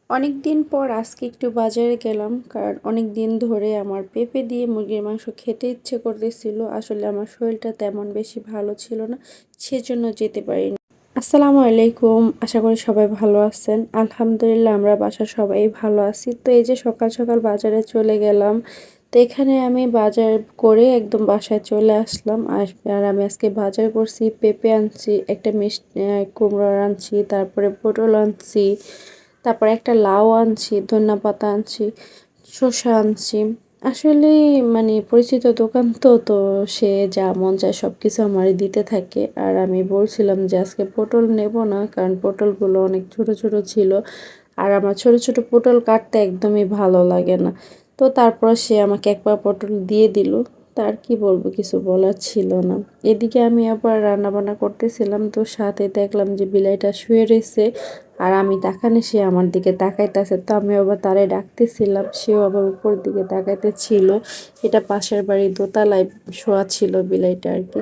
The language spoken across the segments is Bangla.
অনেক দিন পর আজকে একটু বাজারে গেলাম, কারণ অনেক দিন ধরে আমার পেঁপে দিয়ে মুরগির মাংস খেতে ইচ্ছে করতেছিল। আসলে আমার শরীরটা তেমন বেশি ভালো ছিল না, সেজন্য যেতে পারিনি। আসসালামু আলাইকুম, আশা করি সবাই ভালো আছেন। আলহামদুলিল্লাহ, আমরা বাসার সবাই ভালো আছি। তো এই যে সকাল সকাল বাজারে চলে গেলাম। তো এখানে আমি বাজার করে একদম বাসায় চলে আসলাম। আর আমি আজকে বাজার করছি, পেঁপে আনছি, একটা মিষ্টি কুমড়ো আনছি, তারপরে পটল আনছি, তারপরে একটা লাউ আনছি, ধনিয়া পাতা আনছি, শসা আনছি। আসলে পরিচিত দোকান তো সে যা মন চায় সব কিছু আমারই দিতে থাকে। আর আমি বলছিলাম যে আজকে পটল নেব না, কারণ পটলগুলো অনেক ছোট ছোট ছিল। আর আমার ছোট ছোট পটল কাটতে একদমই ভালো লাগে না। তো তারপর সে আমাকে এক পা পটল দিয়ে দিল। তার কি বলবো, কিছু বলার ছিল না। এদিকে আমি আবার রান্না বান্না করতেছিলাম, তো সাথে দেখলাম যে বিলাইটা শুয়ে রয়েছে। আর আমি তাকানে সে আমার দিকে তাকাইতেছে, তো আমি আবার তারে ডাকতেছিলাম, সেও আবার উপর দিকে তাকাইতে ছিল। এটা পাশের বাড়ি দোতলায় শোয়া ছিল বিলাইটা আর কি।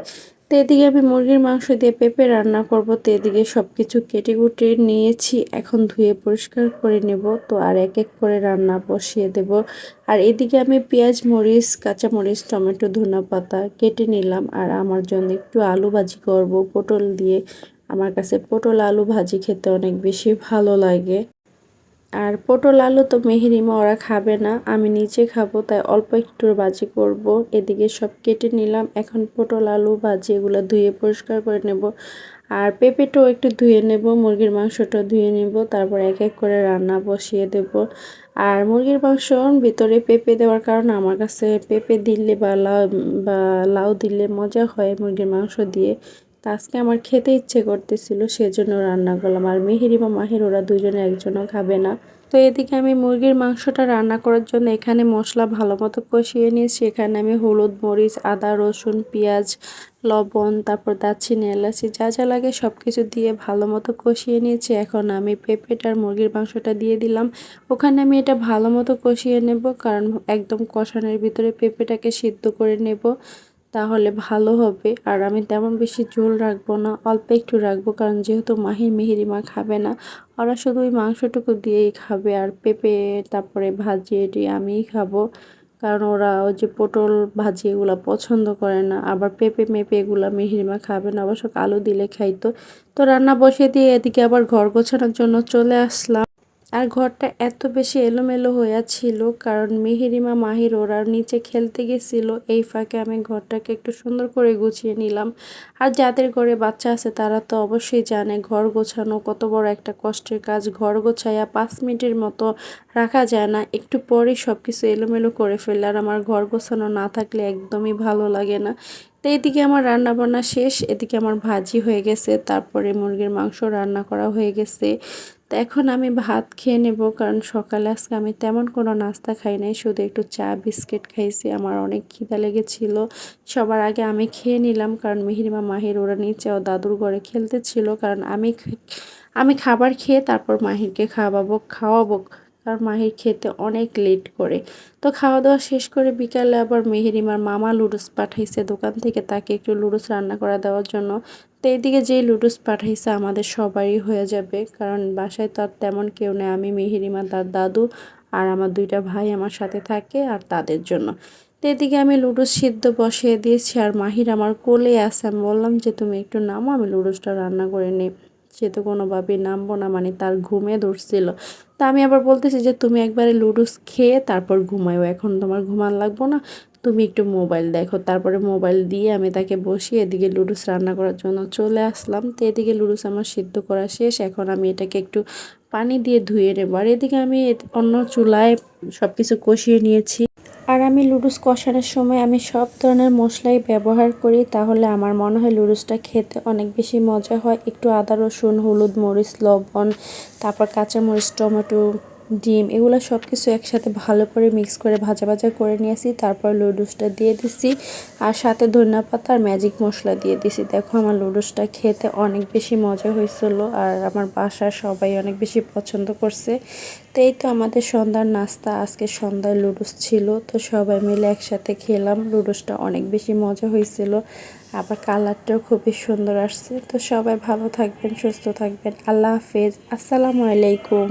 তো এদিকে আমি মুরগির মাংস দিয়ে পেঁপে রান্না করব। তো এদিকে সব কিছু কেটে কুটে নিয়েছি, এখন ধুয়ে পরিষ্কার করে নেব। তো আর এক এক করে রান্না বসিয়ে দেব। আর এদিকে আমি পেঁয়াজ, মরিচ, কাঁচামরিচ, টমেটো, ধনেপাতা কেটে নিলাম। আর আমার জন্য একটু আলু ভাজি করব পটল দিয়ে। আমার কাছে পটল আলু ভাজি খেতে অনেক বেশি ভালো লাগে। আর পটল আলু তো মেহেরিমা ওরা খাবে না, আমি নিজে খাবো, তাই অল্প একটু ভাজি করব। এদিকে সব কেটে নিলাম, এখন পটল আলু ভাজি এগুলো ধুয়ে পরিষ্কার করে নেব। আর পেঁপেটাও একটু ধুয়ে নেব, মুরগির মাংসটাও ধুয়ে নেব, তারপর এক এক করে রান্না বসিয়ে দেব। আর মুরগির মাংসর ভিতরে পেঁপে দেওয়ার কারণে আমার কাছে পেঁপে দিলে বা লাউ দিলে মজা হয় মুরগির মাংস দিয়ে। তা আজকে আমার খেতে ইচ্ছে করতেছিল, সেজন্য রান্না করলাম। আর মেহেরি বা মাহির ওরা দুজনে একজনও খাবে না। তো এদিকে আমি মুরগির মাংসটা রান্না করার জন্য এখানে মশলা ভালো মতো কষিয়ে নিয়েছি। এখানে আমি হলুদ, মরিচ, আদা, রসুন, পেঁয়াজ, লবণ, তারপর দারচিনি, এলাচি যা যা লাগে সব কিছু দিয়ে ভালো মতো কষিয়ে নিয়েছি। এখন আমি পেঁপেটার মুরগির মাংসটা দিয়ে দিলাম। ওখানে আমি এটা ভালো মতো কষিয়ে নেব, কারণ একদম কষানোর ভিতরে পেঁপেটাকে সিদ্ধ করে নেব, তাহলে ভালো হবে। আর আমি তেমন বেশি ঝোল রাখবো না, অল্প একটু রাখবো, কারণ যেহেতু মেহেরিমা খাবে না, ওরা শুধু ওই মাংসটুকু দিয়েই খাবে। আর পেঁপে তারপরে ভাজি এটি আমিই খাবো, কারণ ওরা ওই যে পটল ভাজি এগুলো পছন্দ করে না। আবার পেঁপে মেপে এগুলো মেহেরিমা খাবে না, অবশ্য আলু দিলে খাইতো। তো রান্না বসিয়ে দিয়ে এদিকে আবার ঘর গোছানোর জন্য চলে আসলাম। আর ঘরটা এত বেশি এলোমেলো হয়ে ছিল, কারণ মেহেরিমা মাহির ওরা নিচে খেলতে গেছিল। এই ফাঁকে আমি ঘরটাকে একটু সুন্দর করে গুছিয়ে নিলাম। আর যাদের ঘরে বাচ্চা আছে তারা তো অবশ্যই জানে ঘর গোছানো কত বড় একটা কষ্টের কাজ। ঘর গোছাইয়া 5 মিনিটের মতো রাখা যায় না, একটু পরেই সব কিছু এলোমেলো করে ফেলে। আর আমার ঘর গোছানো না থাকলে একদমই ভালো লাগে না। তো এদিকে আমার রান্না বান্না শেষ, এদিকে আমার ভাজি হয়ে গেছে, তারপরে মুরগির মাংস রান্না করা হয়ে গেছে। তো এখন আমি ভাত খেয়ে নেব, কারণ সকালে আজকে আমি তেমন কোনো নাস্তা খাই নাই, শুধু একটু চা বিস্কিট খাইছি। আমার অনেক খিদা লেগেছিল, সবার আগে আমি খেয়ে নিলাম, কারণ মেহেরিমা মাহির ওরা নিচে ও দাদুর ঘরে খেলতে ছিল। কারণ আমি খাবার খেয়ে তারপর মাহিরকে খাওয়াবো, কারণ মাহির খেতে অনেক লেট করে। তো খাওয়া দাওয়া শেষ করে বিকালে আবার মেহেরিমার মামা লুডুস পাঠাইছে দোকান থেকে, তাকে একটু লুডুস রান্না করে দেওয়ার জন্য। তো এইদিকে যেই লুডুস পাঠাইছে আমাদের সবারই হয়ে যাবে, কারণ বাসায় তো আর তেমন কেউ নেই, আমি মেহেরিমা, তার দাদু আর আমার 2টা ভাই আমার সাথে থাকে, আর তাদের জন্য। তো এদিকে আমি লুডুস সিদ্ধ বসিয়ে দিয়েছি, আর মাহির আমার কোলে আছে। আমি বললাম যে তুমি একটু নামো, আমি লুডুসটা রান্না করে নিই। সে তো কোনোভাবেই নামবো না, তার ঘুমে ধরছিল। তা আমি আবার বলতেছি যে তুমি একবারে লুডুস খেয়ে তারপর ঘুমাইও, এখন তোমার ঘুমান লাগবো না, তুমি একটু মোবাইল দেখো। তারপরে মোবাইল দিয়ে আমি তাকে বসিয়ে এদিকে লুডুস রান্না করার জন্য চলে আসলাম। তো এদিকে লুডুস আমার সিদ্ধ করা শেষ, এখন আমি এটাকে একটু পানি দিয়ে ধুয়ে নেব। আর এদিকে আমি অন্য চুলায় সব কিছু কষিয়ে নিয়েছি। আর আমি লুডুস কষানোর সময় আমি সব ধরনের মশলাই ব্যবহার করি, তাহলে আমার মনে হয় লুডুসটা খেতে অনেক বেশি মজা হয়। একটু আদা, রসুন, হলুদ, মরিচ, লবণ, তারপর কাঁচামরিচ, টমেটো, ডিম এগুলো সব কিছু একসাথে ভালো করে মিক্স করে ভাজা ভাজা করে নিয়েছি। তারপর লুডুসটা দিয়ে দিছি, আর সাথে ধনিয়া পাতা আর ম্যাজিক মশলা দিয়ে দিছি। দেখো আমার লুডুসটা খেতে অনেক বেশি মজা হয়েছিল, আর আমার বাসার সবাই অনেক বেশি পছন্দ করছে। তো এই তো আমাদের সন্ধ্যার নাস্তা, আজকে সন্ধ্যায় লুডুস ছিল, তো সবাই মিলে একসাথে খেলাম। লুডুসটা অনেক বেশি মজা হয়েছিল, আবার কালারটাও খুবই সুন্দর আসছে। তো সবাই ভালো থাকবেন, সুস্থ থাকবেন, আল্লাহ হাফেজ, আসসালামু আলাইকুম।